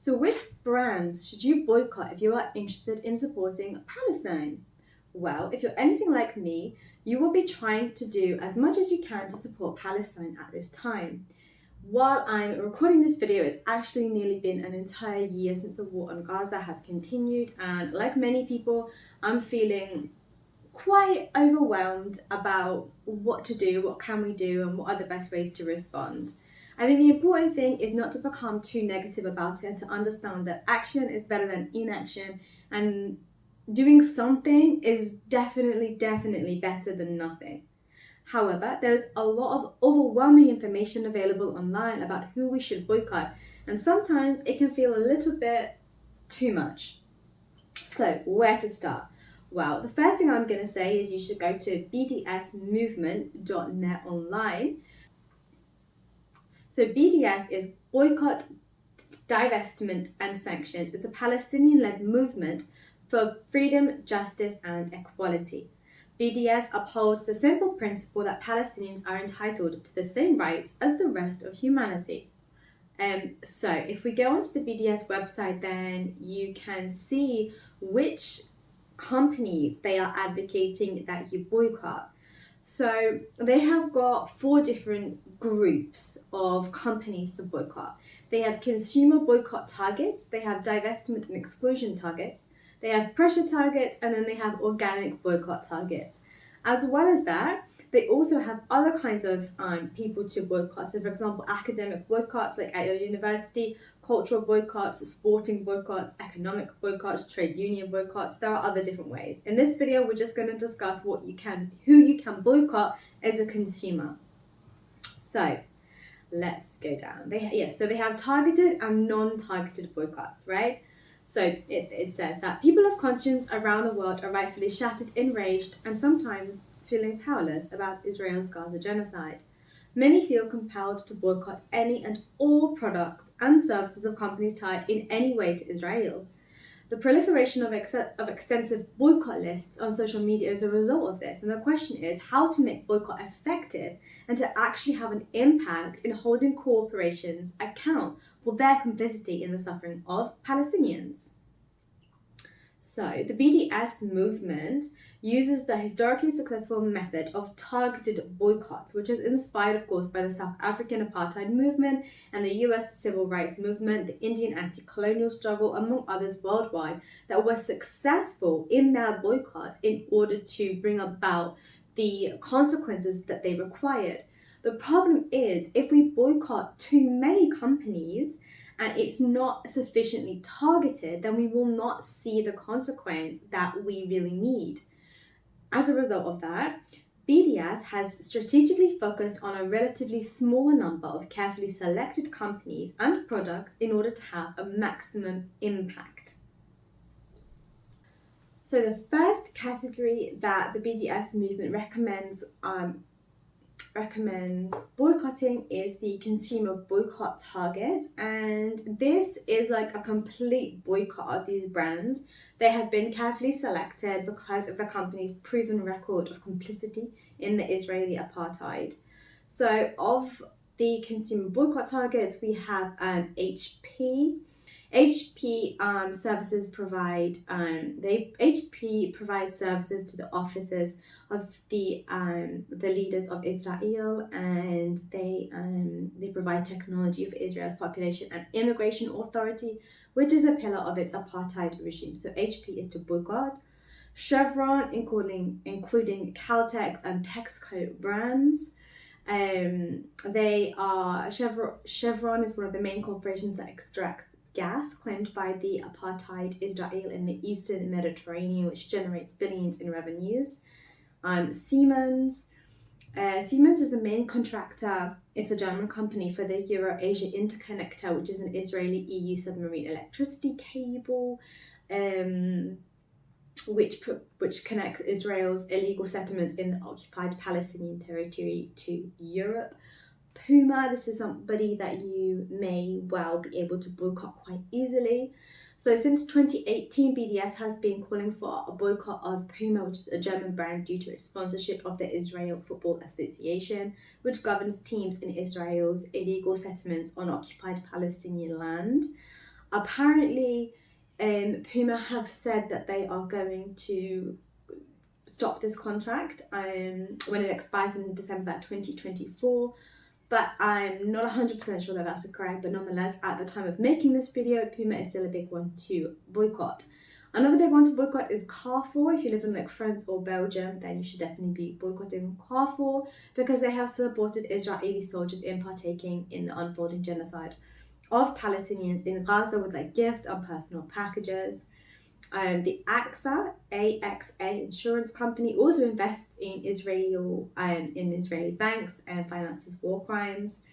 So which brands should you boycott if you are interested in supporting Palestine? Well, if you're anything like me, you will be trying to do as much as you can to support Palestine at this time. While I'm recording this video, it's actually nearly been an entire year since the war on Gaza has continued, and like many people, I'm feeling quite overwhelmed about what to do, what can we do, and what are the best ways to respond. I think the important thing is not to become too negative about it and to understand that action is better than inaction, and doing something is definitely better than nothing. However, there is a lot of overwhelming information available online about who we should boycott, and sometimes it can feel a little bit too much. So, where to start? Well, the first thing I'm going to say is you should go to bdsmovement.net online. So, BDS is Boycott, Divestment and Sanctions. It's a Palestinian-led movement for freedom, justice and equality. BDS upholds the simple principle that Palestinians are entitled to the same rights as the rest of humanity. So if we go onto the BDS website, then you can see which companies they are advocating that you boycott. So they have got 4 different groups of companies to boycott. They have consumer boycott targets, they have divestment and exclusion targets, they have pressure targets, and then they have organic boycott targets. As well as that, they also have other kinds of people to boycott. So for example, academic boycotts like at your university, cultural boycotts, sporting boycotts, economic boycotts, trade union boycotts. There are other different ways. In this video, we're just going to discuss who you can boycott as a consumer. So let's go down. So they have targeted and non-targeted boycotts, right? So it says that people of conscience around the world are rightfully shattered, enraged, and sometimes feeling powerless about Israel's Gaza genocide. Many feel compelled to boycott any and all products and services of companies tied in any way to Israel. The proliferation of extensive boycott lists on social media is a result of this, and the question is how to make boycott effective and to actually have an impact in holding corporations account for their complicity in the suffering of Palestinians. So the BDS movement uses the historically successful method of targeted boycotts, which is inspired, of course, by the South African apartheid movement and the US civil rights movement, the Indian anti-colonial struggle, among others worldwide, that were successful in their boycotts in order to bring about the consequences that they required. The problem is, if we boycott too many companies, and it's not sufficiently targeted, then we will not see the consequence that we really need. As a result of that, BDS has strategically focused on a relatively smaller number of carefully selected companies and products in order to have a maximum impact. So the first category that the BDS movement recommends boycotting is the consumer boycott target, and this is like a complete boycott of these brands. They have been carefully selected because of the company's proven record of complicity in the Israeli apartheid. So of the consumer boycott targets, we have HP. HP services provide HP provides services to the offices of the leaders of Israel, and they provide technology for Israel's Population and Immigration Authority, which is a pillar of its apartheid regime. So HP is to boycott. Chevron, including Caltex and Texaco brands. Chevron is one of the main corporations that extracts gas claimed by the apartheid Israel in the Eastern Mediterranean, which generates billions in revenues. Siemens is the main contractor. It's a German company for the Euro-Asia Interconnector, which is an Israeli EU submarine electricity cable, which connects Israel's illegal settlements in the occupied Palestinian territory to Europe. Puma, this is somebody that you may well be able to boycott quite easily. So since 2018, BDS has been calling for a boycott of Puma, which is a German brand, due to its sponsorship of the Israel Football Association, which governs teams in Israel's illegal settlements on occupied Palestinian land. Apparently, Puma have said that they are going to stop this contract when it expires in December 2024. But I'm not 100% sure that that's correct. But nonetheless, at the time of making this video, Puma is still a big one to boycott. Another big one to boycott is Carrefour. If you live in like France or Belgium, then you should definitely be boycotting Carrefour because they have supported Israeli soldiers in partaking in the unfolding genocide of Palestinians in Gaza with like gifts and personal packages. The AXA insurance company also invests in Israeli banks and finances war crimes.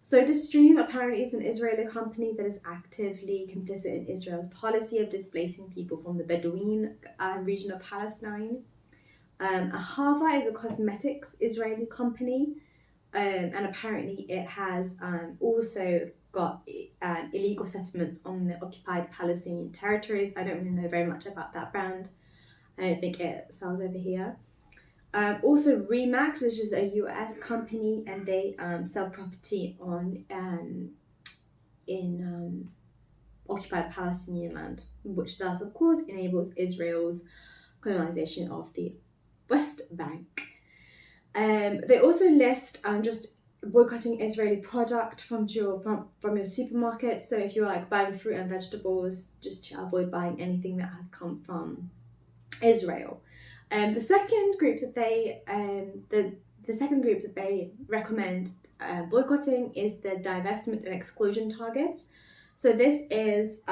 SodaStream apparently is an Israeli company that is actively complicit in Israel's policy of displacing people from the Bedouin region of Palestine. Ahava is a cosmetics Israeli company, and apparently it has also got illegal settlements on the occupied Palestinian territories. I don't really know very much about that brand. I don't think it sells over here. Also Remax, which is a US company, and they sell property in occupied Palestinian land, which thus of course enables Israel's colonization of the West Bank. They also list just boycotting Israeli product from your supermarket. So if you're like buying fruit and vegetables, just to avoid buying anything that has come from Israel. The second group that they recommend boycotting is the divestment and exclusion targets. So this is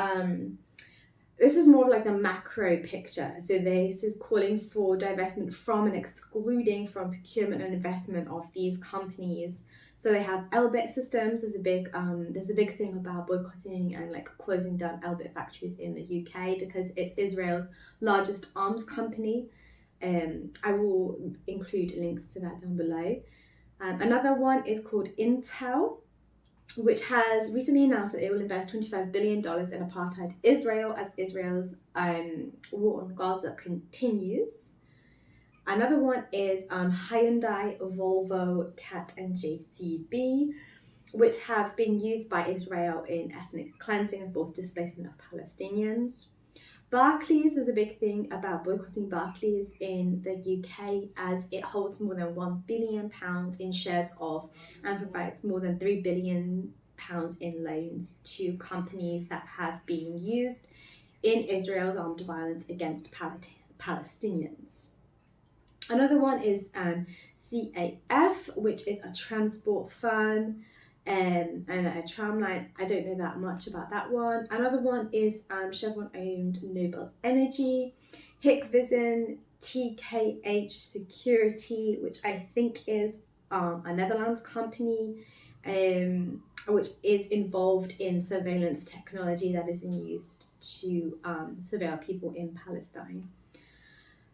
more of like the macro picture. So this is calling for divestment from and excluding from procurement and investment of these companies. So they have Elbit Systems. There's a big thing about boycotting and like closing down Elbit factories in the UK because it's Israel's largest arms company. I will include links to that down below. Another one is called Intel, which has recently announced that it will invest $25 billion in apartheid Israel as Israel's war on Gaza continues. Another one is Hyundai, Volvo, CAT, and JCB, which have been used by Israel in ethnic cleansing and forced displacement of Palestinians. Barclays, is a big thing about boycotting Barclays in the UK as it holds more than £1 billion in shares of and provides more than £3 billion in loans to companies that have been used in Israel's armed violence against Palestinians. Another one is CAF, which is a transport firm and a tramline. I don't know that much about that one. Another one is Chevron-owned Noble Energy, Hikvision, TKH Security, which I think is a Netherlands company, which is involved in surveillance technology that is used to surveil people in Palestine.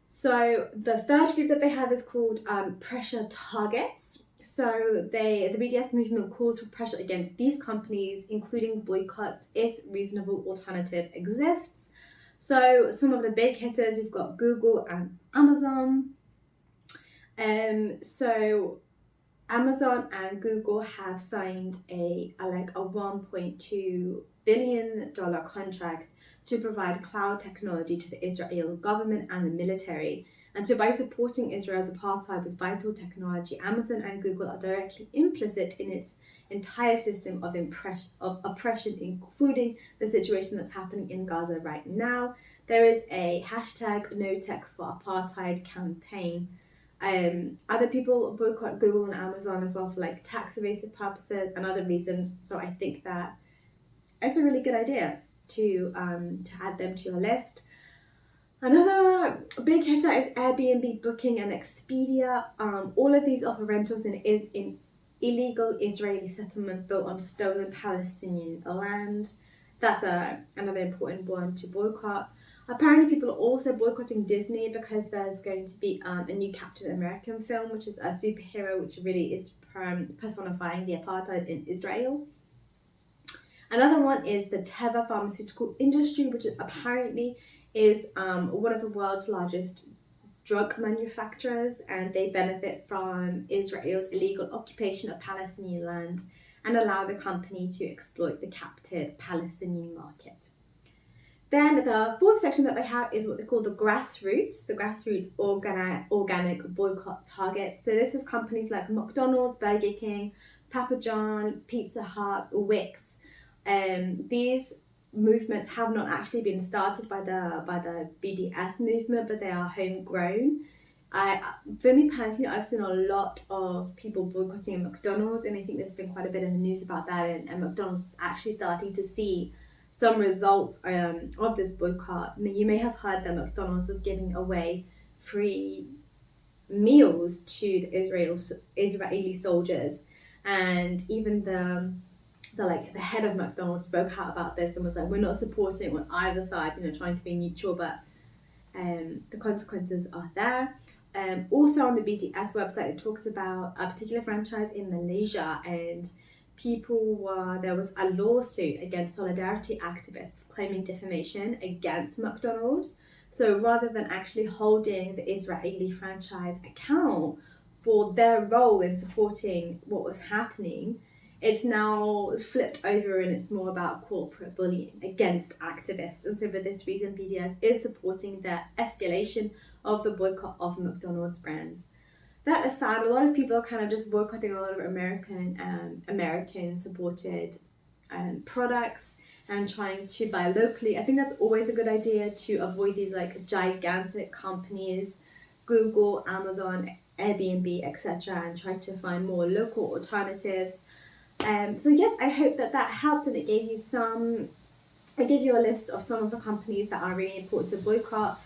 So the third group that they have is called pressure targets. So the BDS movement calls for pressure against these companies, including boycotts if reasonable alternative exists. So some of the big hitters, we've got Google and Amazon. So Amazon and Google have signed a $1.2 billion contract to provide cloud technology to the Israeli government and the military. And so by supporting Israel's apartheid with vital technology, Amazon and Google are directly implicit in its entire system of oppression, including the situation that's happening in Gaza right now. There is a #NoTech4Apartheid campaign. Other people boycott Google and Amazon as well for like tax evasive purposes and other reasons. So I think that it's a really good idea to add them to your list. Another big hitter is Airbnb, Booking, and Expedia. All of these offer rentals in illegal Israeli settlements built on stolen Palestinian land. That's another important one to boycott. Apparently, people are also boycotting Disney because there's going to be a new Captain American film, which is a superhero, which really is personifying the apartheid in Israel. Another one is the Teva pharmaceutical industry, which apparently is one of the world's largest drug manufacturers, and they benefit from Israel's illegal occupation of Palestinian land and allow the company to exploit the captive Palestinian market. Then the fourth section that they have is what they call the grassroots organic boycott targets. So this is companies like McDonald's, Burger King, Papa John, Pizza Hut, Wix. These movements have not actually been started by the BDS movement, but they are homegrown. For me personally, I've seen a lot of people boycotting McDonald's, and I think there's been quite a bit in the news about that, and McDonald's is actually starting to see some results of this boycott. I mean, you may have heard that McDonald's was giving away free meals to the Israeli soldiers, and even the head of McDonald's spoke out about this and was like, we're not supporting on either side, trying to be neutral, but the consequences are there. Also on the BDS website, it talks about a particular franchise in Malaysia, and there was a lawsuit against solidarity activists claiming defamation against McDonald's. So rather than actually holding the Israeli franchise account for their role in supporting what was happening, it's now flipped over and it's more about corporate bullying against activists. And so for this reason, BDS is supporting the escalation of the boycott of McDonald's brands. That aside, a lot of people are kind of just boycotting a lot of American supported products and trying to buy locally. I think that's always a good idea to avoid these like gigantic companies, Google, Amazon, Airbnb, etc., and try to find more local alternatives. So yes, I hope that helped, and it gave you a list of some of the companies that are really important to boycott.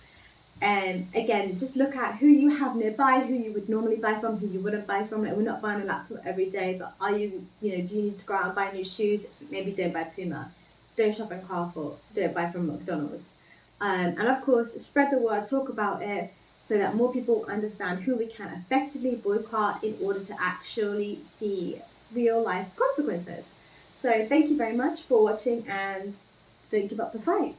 And again, just look at who you have nearby, who you would normally buy from, who you wouldn't buy from. Like, we're not buying a laptop every day, but do you need to go out and buy new shoes? Maybe don't buy Puma. Don't shop in Carrefour. Don't buy from McDonald's. And of course, spread the word, talk about it, so that more people understand who we can effectively boycott in order to actually see real life consequences. So thank you very much for watching, and don't give up the fight.